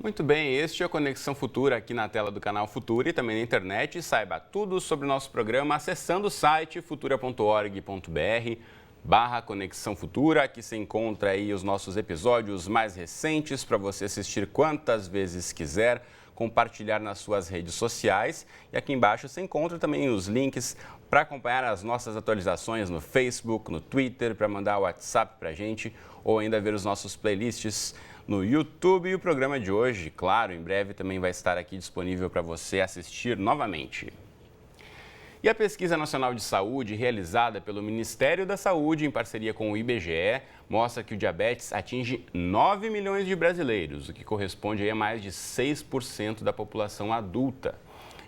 Muito bem, este é a Conexão Futura aqui na tela do canal Futura e também na internet. Saiba tudo sobre o nosso programa acessando o site futura.org.br/Conexão Futura. Aqui você encontra aí os nossos episódios mais recentes para você assistir quantas vezes quiser, compartilhar nas suas redes sociais. E aqui embaixo você encontra também os links para acompanhar as nossas atualizações no Facebook, no Twitter, para mandar o WhatsApp para a gente ou ainda ver os nossos playlists no YouTube. E o programa de hoje, claro, em breve também vai estar aqui disponível para você assistir novamente. E a Pesquisa Nacional de Saúde, realizada pelo Ministério da Saúde em parceria com o IBGE, mostra que o diabetes atinge 9 milhões de brasileiros, o que corresponde a mais de 6% da população adulta.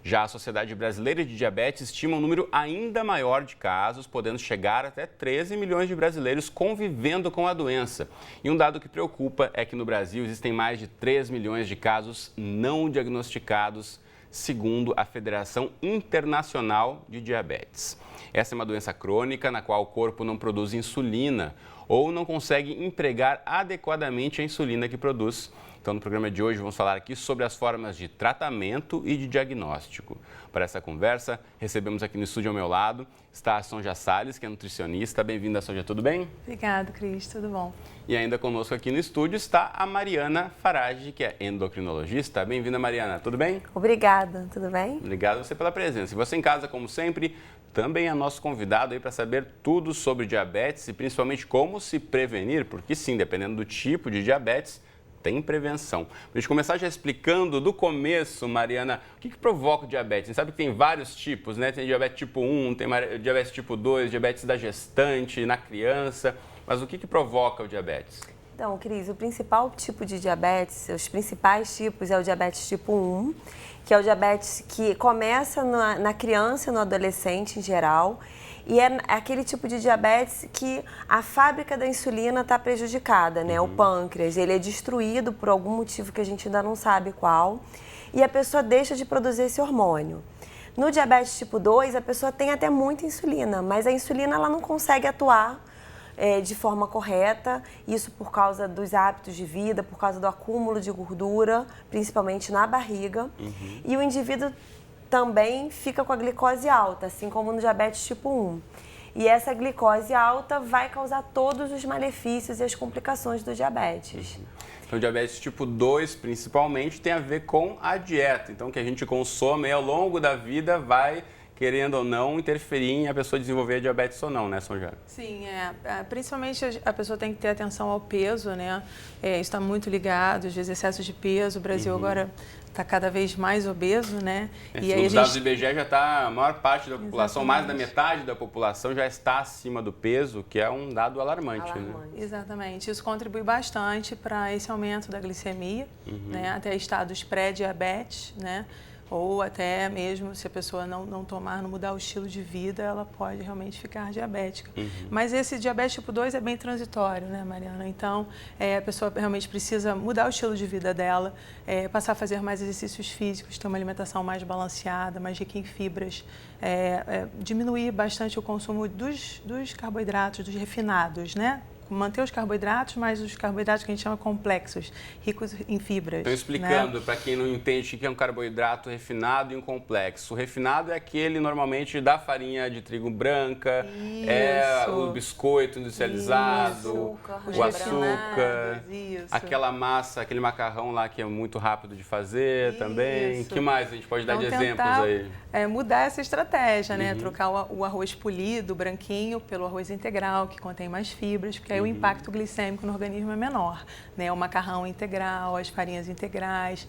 Já a Sociedade Brasileira de Diabetes estima um número ainda maior de casos, podendo chegar até 13 milhões de brasileiros convivendo com a doença. E um dado que preocupa é que no Brasil existem mais de 3 milhões de casos não diagnosticados, segundo a Federação Internacional de Diabetes. Essa é uma doença crônica na qual o corpo não produz insulina ou não consegue empregar adequadamente a insulina que produz. Então, no programa de hoje, vamos falar aqui sobre as formas de tratamento e de diagnóstico. Para essa conversa, recebemos aqui no estúdio ao meu lado, está a Sonja Salles, que é nutricionista. Bem-vinda, Sonja, tudo bem? Obrigada, Cris, tudo bom? E ainda conosco aqui no estúdio está a Mariana Farage, que é endocrinologista. Bem-vinda, Mariana, tudo bem? Obrigada, tudo bem? Obrigado a você pela presença. E você em casa, como sempre, também é nosso convidado aí para saber tudo sobre diabetes e principalmente como se prevenir, porque sim, dependendo do tipo de diabetes, tem prevenção. Para a gente começar já explicando do começo, Mariana, o que provoca o diabetes? A gente sabe que tem vários tipos, né? Tem diabetes tipo 1, tem diabetes tipo 2, diabetes da gestante, na criança. Mas o que provoca o diabetes? Então, Cris, o principal tipo de diabetes, os principais tipos é o diabetes tipo 1, que é o diabetes que começa na criança e no adolescente em geral. E é aquele tipo de diabetes que a fábrica da insulina está prejudicada, né? O pâncreas, ele é destruído por algum motivo que a gente ainda não sabe qual. E a pessoa deixa de produzir esse hormônio. No diabetes tipo 2, a pessoa tem até muita insulina, mas a insulina ela não consegue atuar de forma correta. Isso por causa dos hábitos de vida, por causa do acúmulo de gordura, principalmente na barriga. E o indivíduo também fica com a glicose alta, assim como no diabetes tipo 1. E essa glicose alta vai causar todos os malefícios e as complicações do diabetes. Então, o diabetes tipo 2, principalmente, tem a ver com a dieta. Então, o que a gente consome ao longo da vida vai, querendo ou não, interferir em a pessoa desenvolver diabetes ou não, né, Sonja? Sim, principalmente a pessoa tem que ter atenção ao peso, né? Isso está muito ligado, às vezes excesso de peso. O Brasil agora está cada vez mais obeso, né? E aí os dados do IBGE já está, a maior parte da população, mais da metade da população já está acima do peso, que é um dado alarmante. Né? Exatamente, isso contribui bastante para esse aumento da glicemia, né? Até estados pré-diabetes, né? Ou até mesmo se a pessoa não tomar, não mudar o estilo de vida, ela pode realmente ficar diabética. Mas esse diabetes tipo 2 é bem transitório, né, Mariana? Então, a pessoa realmente precisa mudar o estilo de vida dela, passar a fazer mais exercícios físicos, ter uma alimentação mais balanceada, mais rica em fibras, diminuir bastante o consumo dos carboidratos, dos refinados, né? Manter os carboidratos, mas os carboidratos que a gente chama complexos, ricos em fibras. Então, explicando, né? Para quem não entende o que é um carboidrato refinado e um complexo. O refinado é aquele, normalmente, da farinha de trigo branca, o biscoito industrializado, o açúcar, aquela massa, aquele macarrão lá que é muito rápido de fazer também. O que mais a gente pode dar de exemplos aí? Mudar essa estratégia, né? Trocar o arroz polido, branquinho, pelo arroz integral, que contém mais fibras, porque aí o impacto glicêmico no organismo é menor, né? O macarrão integral, as farinhas integrais,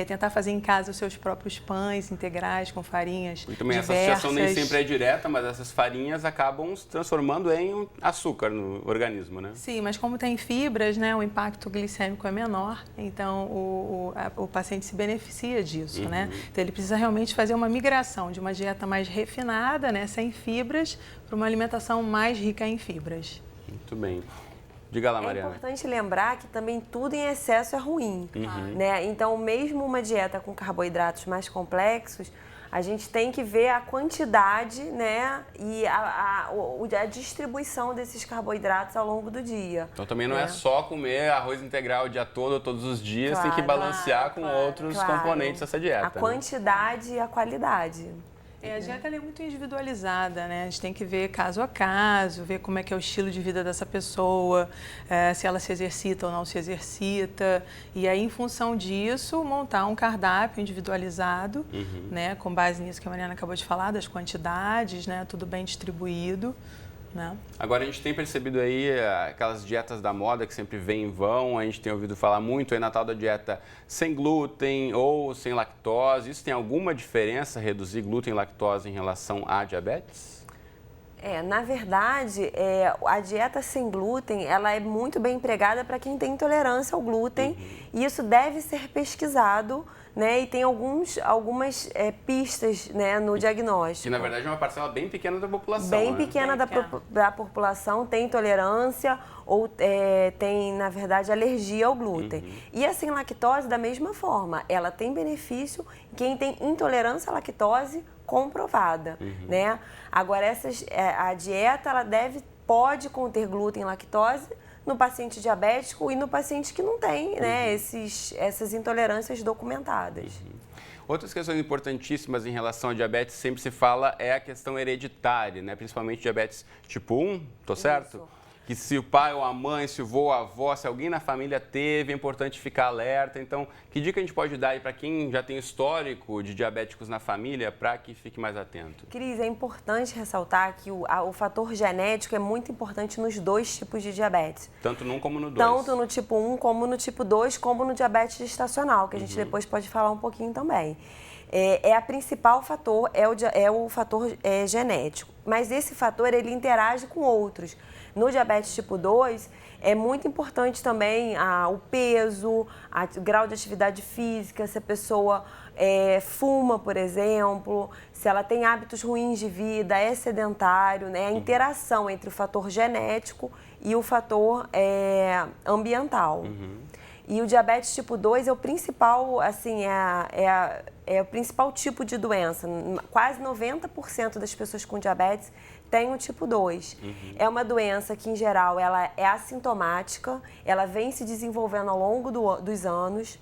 tentar fazer em casa os seus próprios pães integrais com farinhas e também diversas. Essa associação nem sempre é direta, mas essas farinhas acabam se transformando em açúcar no organismo, né? Sim, mas como tem fibras, né? O impacto glicêmico é menor, então o paciente se beneficia disso, né? Então ele precisa realmente fazer uma migração de uma dieta mais refinada, né? Sem fibras, para uma alimentação mais rica em fibras. Muito bem. Diga lá, Mariana. É importante lembrar que também tudo em excesso é ruim, né? Então, mesmo uma dieta com carboidratos mais complexos, A gente tem que ver a quantidade, né, e a distribuição desses carboidratos ao longo do dia. Então também não é só comer arroz integral o dia todo, todos os dias, Claro, tem que balancear com outros componentes dessa dieta. A quantidade e a qualidade. A dieta ela é muito individualizada, né? A gente tem que ver caso a caso, ver como é que é o estilo de vida dessa pessoa, se ela se exercita ou não se exercita. E aí, em função disso, montar um cardápio individualizado, né? Com base nisso que a Mariana acabou de falar, das quantidades, né? Tudo bem distribuído. Né? Agora a gente tem percebido aí aquelas dietas da moda que sempre vêm e vão, a gente tem ouvido falar muito aí na tal da dieta sem glúten ou sem lactose. Isso tem alguma diferença, reduzir glúten e lactose em relação à diabetes? Na verdade, a dieta sem glúten, ela é muito bem empregada para quem tem intolerância ao glúten e isso deve ser pesquisado, né? E tem algumas pistas, né, no diagnóstico. Que, na verdade, é uma parcela bem pequena da população. Bem né? pequena da população tem intolerância ou tem, na verdade, alergia ao glúten. E a sem lactose, da mesma forma, ela tem benefício em quem tem intolerância à lactose comprovada, né? Agora, a dieta, ela pode conter glúten e lactose no paciente diabético e no paciente que não tem, né, essas intolerâncias documentadas. Outras questões importantíssimas em relação à diabetes, sempre se fala, é a questão hereditária, né? Principalmente diabetes tipo 1, tô certo? Isso. Que se o pai ou a mãe, se o vô ou a avó, se alguém na família teve, é importante ficar alerta. Então, que dica a gente pode dar aí para quem já tem histórico de diabéticos na família para que fique mais atento? Cris, é importante ressaltar que o fator genético é muito importante nos dois tipos de diabetes. Tanto no 1 como no 2. Tanto no tipo 1 como no tipo 2, como no diabetes gestacional, que a gente depois pode falar um pouquinho também. A principal fator é o fator genético, mas esse fator ele interage com outros. No diabetes tipo 2, é muito importante também o peso, o grau de atividade física, se a pessoa fuma, por exemplo, se ela tem hábitos ruins de vida, é sedentário, né? A interação entre o fator genético e o fator ambiental. E o diabetes tipo 2 é o principal, assim, é o principal tipo de doença. Quase 90% das pessoas com diabetes têm o tipo 2. É uma doença que, em geral, ela é assintomática, ela vem se desenvolvendo ao longo dos anos.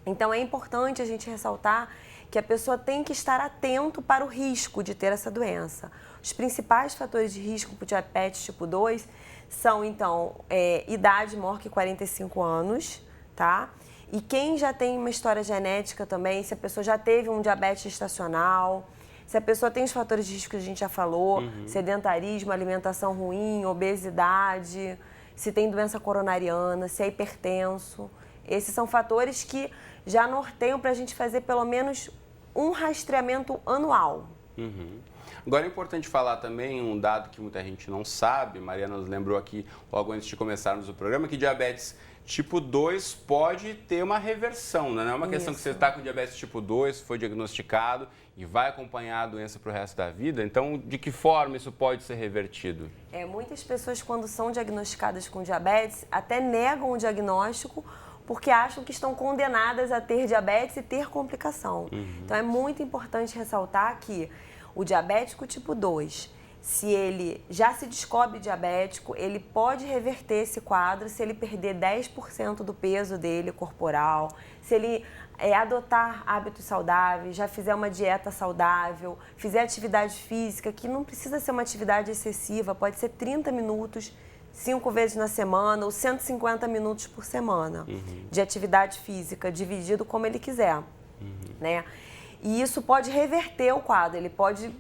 Então, é importante a gente ressaltar que a pessoa tem que estar atento para o risco de ter essa doença. Os principais fatores de risco para o diabetes tipo 2 são, então, idade maior que 45 anos, tá? E quem já tem uma história genética também, se a pessoa já teve um diabetes gestacional, se a pessoa tem os fatores de risco que a gente já falou, sedentarismo, alimentação ruim, obesidade, se tem doença coronariana, se é hipertenso. Esses são fatores que já norteiam para a gente fazer pelo menos um rastreamento anual. Agora é importante falar também um dado que muita gente não sabe, Mariana nos lembrou aqui logo antes de começarmos o programa, que diabetes tipo 2 pode ter uma reversão, né? Não é uma questão que você está com diabetes tipo 2, foi diagnosticado e vai acompanhar a doença para o resto da vida. Então, de que forma isso pode ser revertido? Muitas pessoas, quando são diagnosticadas com diabetes, até negam o diagnóstico porque acham que estão condenadas a ter diabetes e ter complicação. Então, é muito importante ressaltar que o diabético tipo 2, se ele já se descobre diabético, ele pode reverter esse quadro se ele perder 10% do peso dele corporal, se ele adotar hábitos saudáveis, já fizer uma dieta saudável, fizer atividade física, que não precisa ser uma atividade excessiva, pode ser 30 minutos, 5 vezes na semana ou 150 minutos por semana de atividade física, dividido como ele quiser, né? E isso pode reverter o quadro, ele pode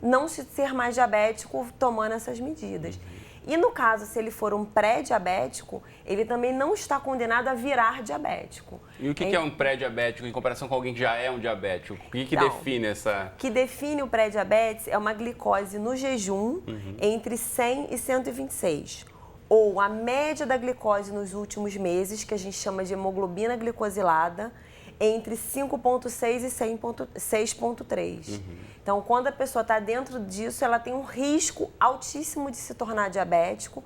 não ser mais diabético tomando essas medidas. E no caso, se ele for um pré-diabético, ele também não está condenado a virar diabético. E o que é um pré-diabético em comparação com alguém que já é um diabético? O que define essa... O que define o pré-diabetes é uma glicose no jejum entre 100 e 126. Ou a média da glicose nos últimos meses, que a gente chama de hemoglobina glicosilada, entre 5,6 e 6,3. Então, quando a pessoa está dentro disso, ela tem um risco altíssimo de se tornar diabético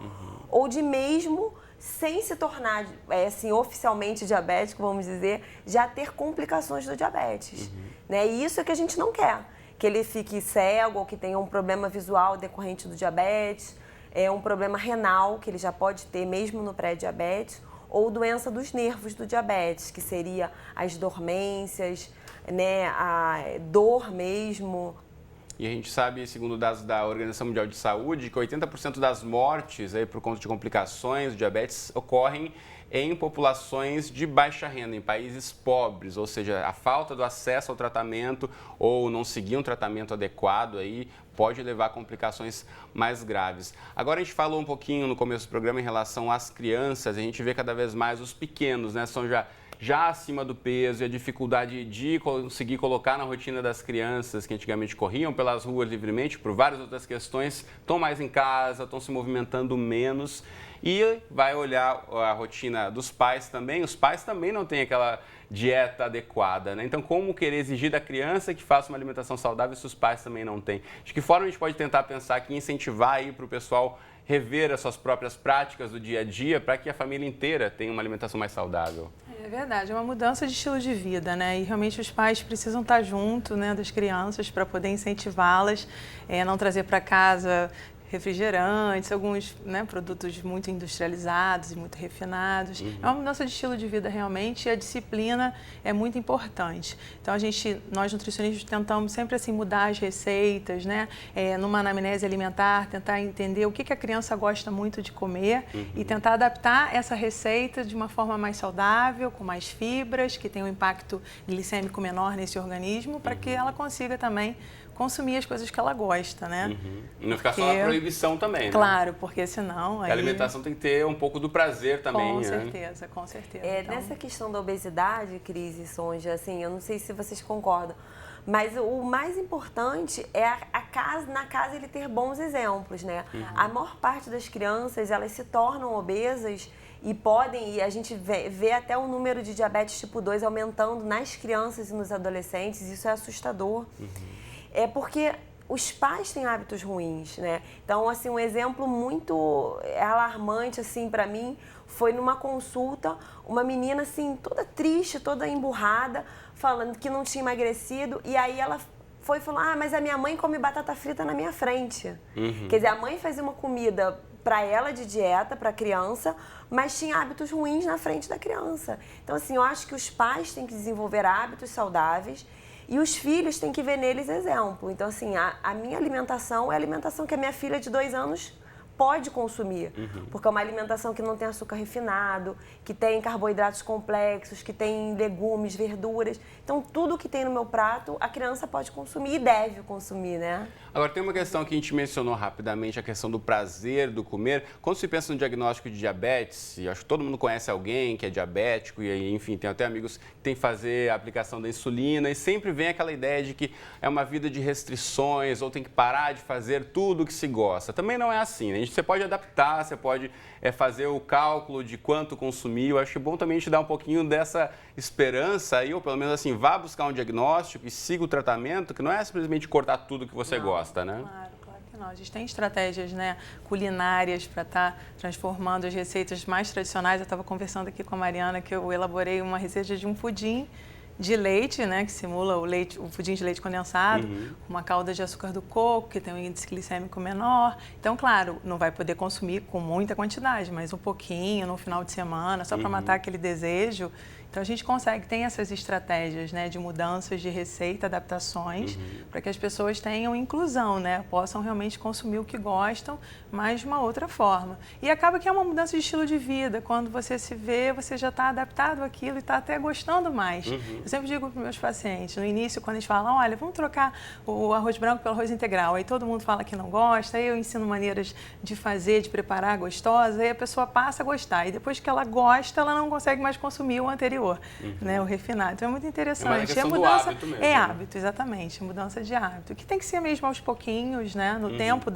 ou de mesmo sem se tornar, assim, oficialmente diabético, vamos dizer, já ter complicações do diabetes. Né? E isso é que a gente não quer, que ele fique cego ou que tenha um problema visual decorrente do diabetes, um problema renal, que ele já pode ter mesmo no pré-diabetes, ou doença dos nervos do diabetes, que seria as dormências, né, a dor mesmo. E a gente sabe, segundo dados da Organização Mundial de Saúde, que 80% das mortes aí, por conta de complicações do diabetes ocorrem em populações de baixa renda, em países pobres, ou seja, a falta do acesso ao tratamento ou não seguir um tratamento adequado aí pode levar a complicações mais graves. Agora a gente falou um pouquinho no começo do programa em relação às crianças, a gente vê cada vez mais os pequenos, né, são já acima do peso e a dificuldade de conseguir colocar na rotina das crianças que antigamente corriam pelas ruas livremente, por várias outras questões, estão mais em casa, estão se movimentando menos. E vai olhar a rotina dos pais também, os pais também não têm aquela dieta adequada, né? Então, como querer exigir da criança que faça uma alimentação saudável se os pais também não têm? De que forma a gente pode tentar pensar aqui, incentivar aí para o pessoal rever as suas próprias práticas do dia a dia para que a família inteira tenha uma alimentação mais saudável? É verdade, é uma mudança de estilo de vida, né? E realmente os pais precisam estar junto, né, das crianças para poder incentivá-las, não trazer para casa refrigerantes, alguns, né, produtos muito industrializados e muito refinados. É uma mudança de estilo de vida realmente e a disciplina é muito importante. Então nós nutricionistas tentamos sempre assim mudar as receitas, né, numa anamnese alimentar, tentar entender o que a criança gosta muito de comer e tentar adaptar essa receita de uma forma mais saudável, com mais fibras, que tenha um impacto glicêmico menor nesse organismo, para que ela consiga também consumir as coisas que ela gosta, né? E não ficar só na proibição também, né? Claro, porque senão... A alimentação tem que ter um pouco do prazer também, com né? certeza, com certeza. Então... Nessa questão da obesidade, Cris e Sonja, assim, eu não sei se vocês concordam, mas o mais importante é na casa ele ter bons exemplos, né? A maior parte das crianças, elas se tornam obesas e a gente vê até o número de diabetes tipo 2 aumentando nas crianças e nos adolescentes, isso é assustador. É porque os pais têm hábitos ruins, né? Então, assim, um exemplo muito alarmante, assim, para mim, foi numa consulta, uma menina, assim, toda triste, toda emburrada, falando que não tinha emagrecido, e aí ela foi falar, mas a minha mãe come batata frita na minha frente. Quer dizer, a mãe fazia uma comida para ela de dieta, para a criança, mas tinha hábitos ruins na frente da criança. Então, assim, eu acho que os pais têm que desenvolver hábitos saudáveis e os filhos têm que ver neles exemplo. Então, assim, a minha alimentação é a alimentação que a minha filha de 2 anos pode consumir, porque é uma alimentação que não tem açúcar refinado, que tem carboidratos complexos, que tem legumes, verduras. Então, tudo que tem no meu prato, a criança pode consumir e deve consumir, né? Agora, tem uma questão que a gente mencionou rapidamente, a questão do prazer do comer. Quando se pensa no diagnóstico de diabetes, e acho que todo mundo conhece alguém que é diabético, e enfim, tem até amigos que têm que fazer a aplicação da insulina, e sempre vem aquela ideia de que é uma vida de restrições, ou tem que parar de fazer tudo o que se gosta. Também não é assim, né? Você pode adaptar, você pode fazer o cálculo de quanto consumir. Eu acho bom também te dar um pouquinho dessa esperança aí, ou pelo menos assim, vá buscar um diagnóstico e siga o tratamento, que não é simplesmente cortar tudo que você gosta, né? Claro que não. A gente tem estratégias, né, culinárias para estar transformando as receitas mais tradicionais. Eu estava conversando aqui com a Mariana que eu elaborei uma receita de um pudim de leite, né, que simula o pudim de leite condensado, uma calda de açúcar do coco, que tem um índice glicêmico menor. Então, claro, não vai poder consumir com muita quantidade, mas um pouquinho no final de semana, só para matar aquele desejo. Então, a gente tem essas estratégias, né, de mudanças de receita, adaptações, para que as pessoas tenham inclusão, né, possam realmente consumir o que gostam, mas de uma outra forma. E acaba que é uma mudança de estilo de vida. Quando você se vê, você já está adaptado àquilo e está até gostando mais. Eu sempre digo para os meus pacientes, no início, quando eles falam, olha, vamos trocar o arroz branco pelo arroz integral. Aí todo mundo fala que não gosta, aí eu ensino maneiras de fazer, de preparar gostosa, aí a pessoa passa a gostar. E depois que ela gosta, ela não consegue mais consumir o anterior. Né, o refinado. Então é muito interessante. É mudança do hábito mesmo, é né? hábito, exatamente, mudança de hábito. Que tem que ser mesmo aos pouquinhos, né, no tempo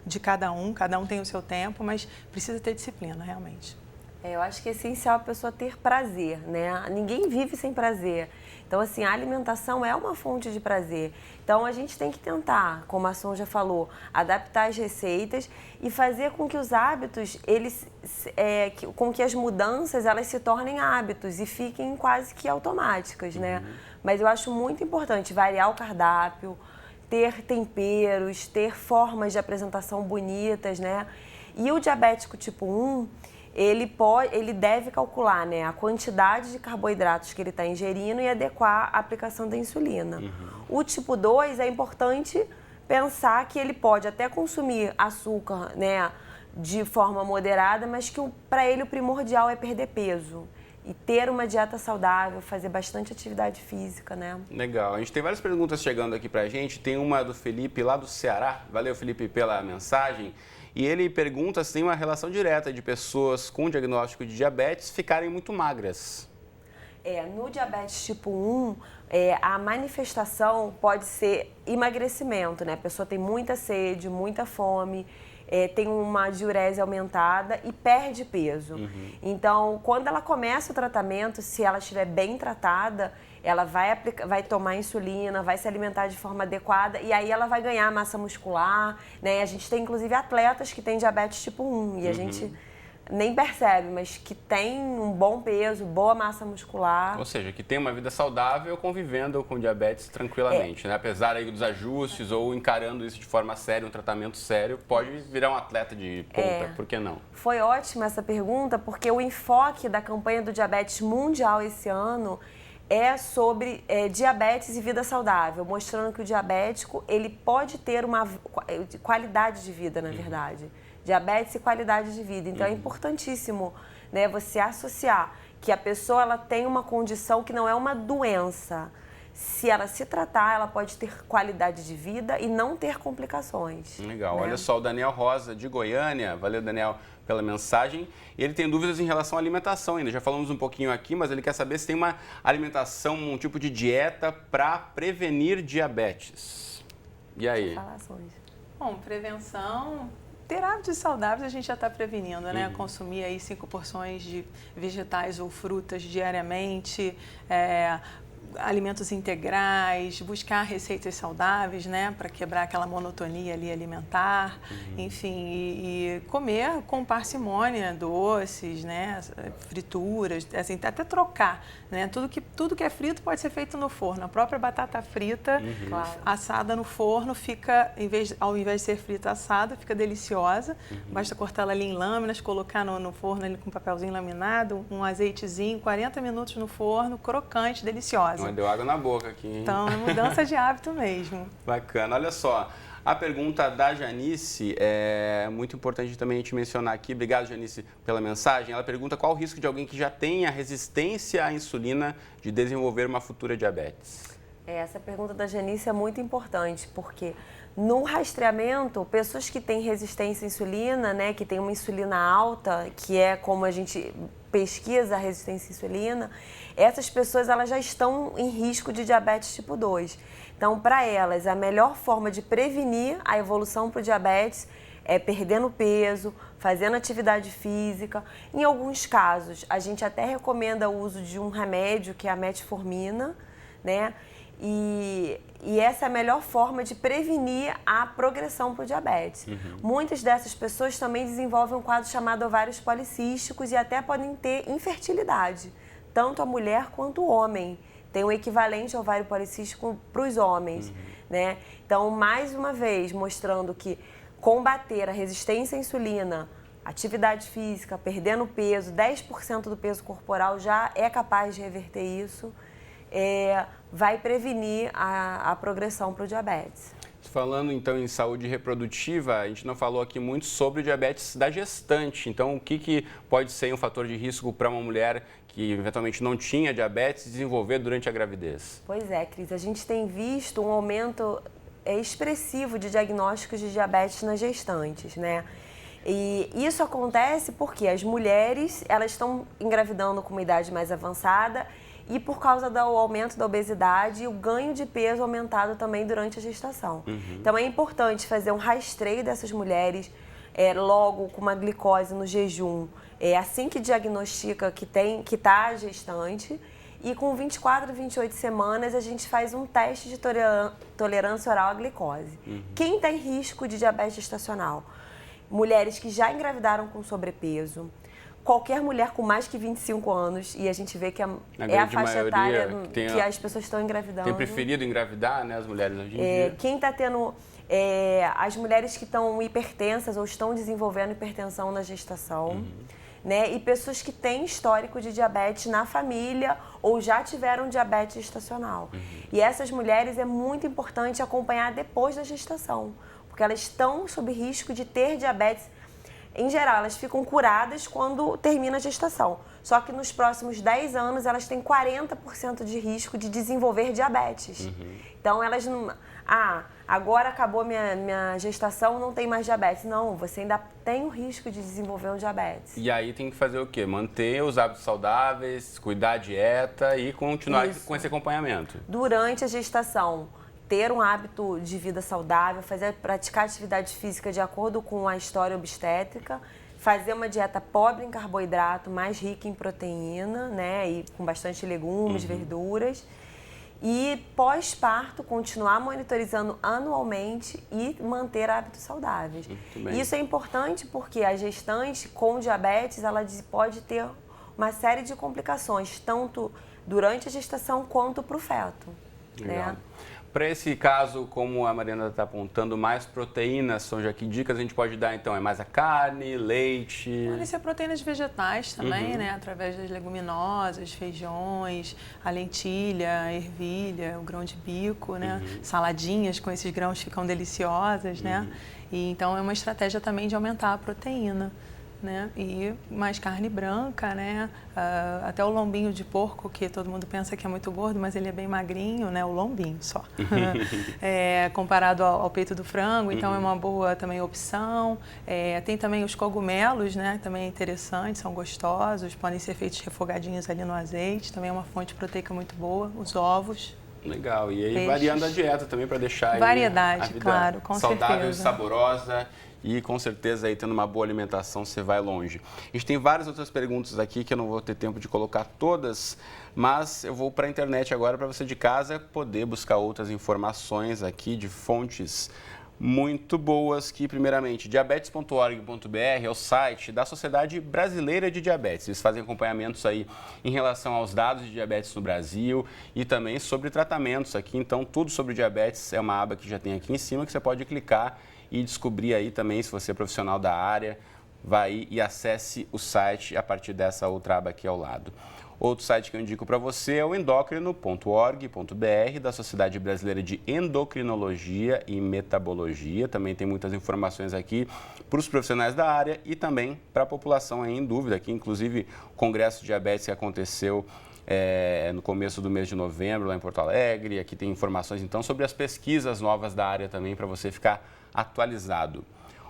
de cada um tem o seu tempo, mas precisa ter disciplina, realmente. Eu acho que é essencial a pessoa ter prazer, né? Ninguém vive sem prazer. Então, assim, a alimentação é uma fonte de prazer. Então, a gente tem que tentar, como a Sonja falou, adaptar as receitas e fazer com que os hábitos, com que as mudanças, elas se tornem hábitos e fiquem quase que automáticas, né? Mas eu acho muito importante variar o cardápio, ter temperos, ter formas de apresentação bonitas, né? E o diabético tipo 1, ele deve calcular, né, a quantidade de carboidratos que ele está ingerindo e adequar a aplicação da insulina. O tipo 2 é importante pensar que ele pode até consumir açúcar, né, de forma moderada, mas que para ele o primordial é perder peso. E ter uma dieta saudável, fazer bastante atividade física, né? Legal. A gente tem várias perguntas chegando aqui pra gente. Tem uma do Felipe, lá do Ceará. Valeu, Felipe, pela mensagem. E ele pergunta se tem uma relação direta de pessoas com diagnóstico de diabetes ficarem muito magras. No diabetes tipo 1, a manifestação pode ser emagrecimento, né? A pessoa tem muita sede, muita fome, tem uma diurese aumentada e perde peso. Então, quando ela começa o tratamento, se ela estiver bem tratada, ela vai tomar insulina, vai se alimentar de forma adequada e aí ela vai ganhar massa muscular, né? A gente tem, inclusive, atletas que têm diabetes tipo 1 e a gente nem percebe, mas que tem um bom peso, boa massa muscular. Ou seja, que tem uma vida saudável convivendo com diabetes tranquilamente, né? Apesar aí dos ajustes ou encarando isso de forma séria, um tratamento sério, pode virar um atleta de ponta, por que não? Foi ótima essa pergunta, porque o enfoque da campanha do diabetes mundial esse ano é sobre diabetes e vida saudável, mostrando que o diabético ele pode ter uma qualidade de vida, na verdade. Diabetes e qualidade de vida. Então, é importantíssimo, né, você associar que a pessoa ela tem uma condição que não é uma doença. Se ela se tratar, ela pode ter qualidade de vida e não ter complicações. Legal. Né? Olha só, o Daniel Rosa, de Goiânia. Valeu, Daniel, pela mensagem. E ele tem dúvidas em relação à alimentação ainda. Já falamos um pouquinho aqui, mas ele quer saber se tem uma alimentação, um tipo de dieta para prevenir diabetes. E aí? Bom, prevenção... Ter hábitos saudáveis a gente já está prevenindo, né? Consumir aí 5 porções de vegetais ou frutas diariamente, alimentos integrais, buscar receitas saudáveis, né? Para quebrar aquela monotonia ali alimentar, enfim, e comer com parcimônia doces, né? Frituras, assim, até trocar, né? Tudo que é frito pode ser feito no forno. A própria batata frita, assada no forno, fica, ao invés de ser frita assada, fica deliciosa. Basta cortar ela ali em lâminas, colocar no forno ali com papelzinho laminado, um azeitezinho, 40 minutos no forno, crocante, deliciosa. Deu água na boca aqui, hein? Então, é mudança de hábito mesmo. Bacana. Olha só, a pergunta da Janice é muito importante também a gente mencionar aqui. Obrigado, Janice, pela mensagem. Ela pergunta qual o risco de alguém que já tenha resistência à insulina de desenvolver uma futura diabetes. Essa pergunta da Janice é muito importante, porque no rastreamento, pessoas que têm resistência à insulina, né, que têm uma insulina alta, que é como a gente pesquisa a resistência à insulina, essas pessoas elas já estão em risco de diabetes tipo 2. Então, para elas, a melhor forma de prevenir a evolução para o diabetes é perdendo peso, fazendo atividade física. Em alguns casos, a gente até recomenda o uso de um remédio, que é a metformina, né? E essa é a melhor forma de prevenir a progressão para o diabetes. Muitas dessas pessoas também desenvolvem um quadro chamado ovários policísticos e até podem ter infertilidade, tanto a mulher quanto o homem. Tem um equivalente ao ovário policístico para os homens, né? Então, mais uma vez, mostrando que combater a resistência à insulina, atividade física, perdendo peso, 10% do peso corporal já é capaz de reverter isso. Vai prevenir a progressão para o diabetes. Falando então em saúde reprodutiva, a gente não falou aqui muito sobre o diabetes da gestante. Então, o que pode ser um fator de risco para uma mulher que eventualmente não tinha diabetes desenvolver durante a gravidez? Pois é, Cris, a gente tem visto um aumento expressivo de diagnósticos de diabetes nas gestantes, né? E isso acontece porque as mulheres elas estão engravidando com uma idade mais avançada e por causa do aumento da obesidade e o ganho de peso aumentado também durante a gestação. Então é importante fazer um rastreio dessas mulheres logo com uma glicose no jejum assim que diagnostica que está gestante. E com 24 a 28 semanas, a gente faz um teste de tolerância oral à glicose. Quem tem risco de diabetes gestacional? Mulheres que já engravidaram com sobrepeso, qualquer mulher com mais que 25 anos, e a gente vê que é a faixa etária que as pessoas estão engravidando. Tem preferido engravidar, né, as mulheres hoje em dia? Quem está tendo... as mulheres que estão hipertensas ou estão desenvolvendo hipertensão na gestação, né? E pessoas que têm histórico de diabetes na família ou já tiveram diabetes gestacional. E essas mulheres é muito importante acompanhar depois da gestação, porque elas estão sob risco de ter diabetes. Em geral, elas ficam curadas quando termina a gestação. Só que nos próximos 10 anos, elas têm 40% de risco de desenvolver diabetes. Então, elas não... agora acabou minha gestação, não tem mais diabetes. Não, você ainda tem o risco de desenvolver um diabetes. E aí tem que fazer o quê? Manter os hábitos saudáveis, cuidar da dieta e continuar com esse acompanhamento. Durante a gestação, ter um hábito de vida saudável, praticar atividade física de acordo com a história obstétrica, fazer uma dieta pobre em carboidrato, mais rica em proteína, né, e com bastante legumes, verduras. E pós-parto, continuar monitorizando anualmente e manter hábitos saudáveis. Isso é importante porque a gestante com diabetes, ela pode ter uma série de complicações, tanto durante a gestação quanto para o feto. Né? Para esse caso, como a Mariana está apontando, mais proteínas, são já que dicas a gente pode dar, então? É mais a carne, leite? Pode ser proteínas vegetais também, né? Através das leguminosas, feijões, a lentilha, a ervilha, o grão de bico, né? Saladinhas com esses grãos ficam deliciosas, né? E, então, é uma estratégia também de aumentar a proteína. Né? E mais carne branca, né? Até o lombinho de porco, que todo mundo pensa que é muito gordo, mas ele é bem magrinho, né? O lombinho só. Comparado ao peito do frango, então é uma boa também opção. Tem também os cogumelos, né? Também é interessante, são gostosos, podem ser feitos refogadinhos ali no azeite, também é uma fonte proteica muito boa. Os ovos. Legal, e aí variando a dieta também para deixar variedade, a vida claro, com saudável certeza. E saborosa. E com certeza aí tendo uma boa alimentação você vai longe. A gente tem várias outras perguntas aqui que eu não vou ter tempo de colocar todas, mas eu vou para a internet agora para você de casa poder buscar outras informações aqui de fontes muito boas, que primeiramente diabetes.org.br é o site da Sociedade Brasileira de Diabetes. Eles fazem acompanhamentos aí em relação aos dados de diabetes no Brasil e também sobre tratamentos aqui. Então tudo sobre diabetes é uma aba que já tem aqui em cima que você pode clicar e descobrir aí também, se você é profissional da área, vai aí e acesse o site a partir dessa outra aba aqui ao lado. Outro site que eu indico para você é o endocrino.org.br, da Sociedade Brasileira de Endocrinologia e Metabologia. Também tem muitas informações aqui para os profissionais da área e também para a população aí em dúvida. Aqui, inclusive, o Congresso de Diabetes que aconteceu no começo do mês de novembro, lá em Porto Alegre. Aqui tem informações, então, sobre as pesquisas novas da área também, para você ficar atualizado.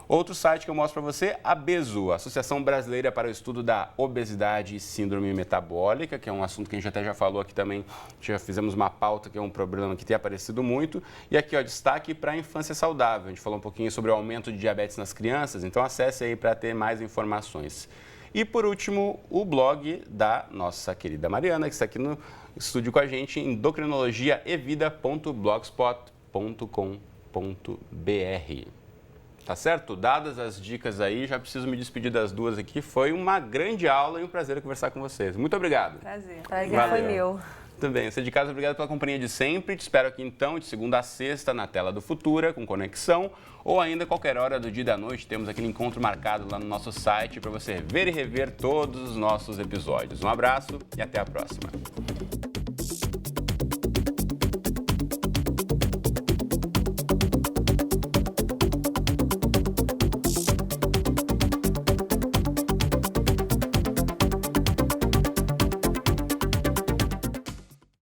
Outro site que eu mostro para você, a ABESU, Associação Brasileira para o Estudo da Obesidade e Síndrome Metabólica, que é um assunto que a gente até já falou aqui também, já fizemos uma pauta que é um problema que tem aparecido muito. E aqui, ó, destaque para a infância saudável. A gente falou um pouquinho sobre o aumento de diabetes nas crianças, então acesse aí para ter mais informações. E por último, o blog da nossa querida Mariana, que está aqui no estúdio com a gente, endocrinologiaevida.blogspot.com.br. Tá certo? Dadas as dicas aí, já preciso me despedir das duas aqui. Foi uma grande aula e um prazer conversar com vocês. Muito obrigado. Prazer. Prazer foi meu. Também. Você de casa, obrigado pela companhia de sempre. Te espero aqui então, de segunda a sexta, na tela do Futura, com conexão. Ou ainda qualquer hora do dia e da noite, temos aquele encontro marcado lá no nosso site para você ver e rever todos os nossos episódios. Um abraço e até a próxima.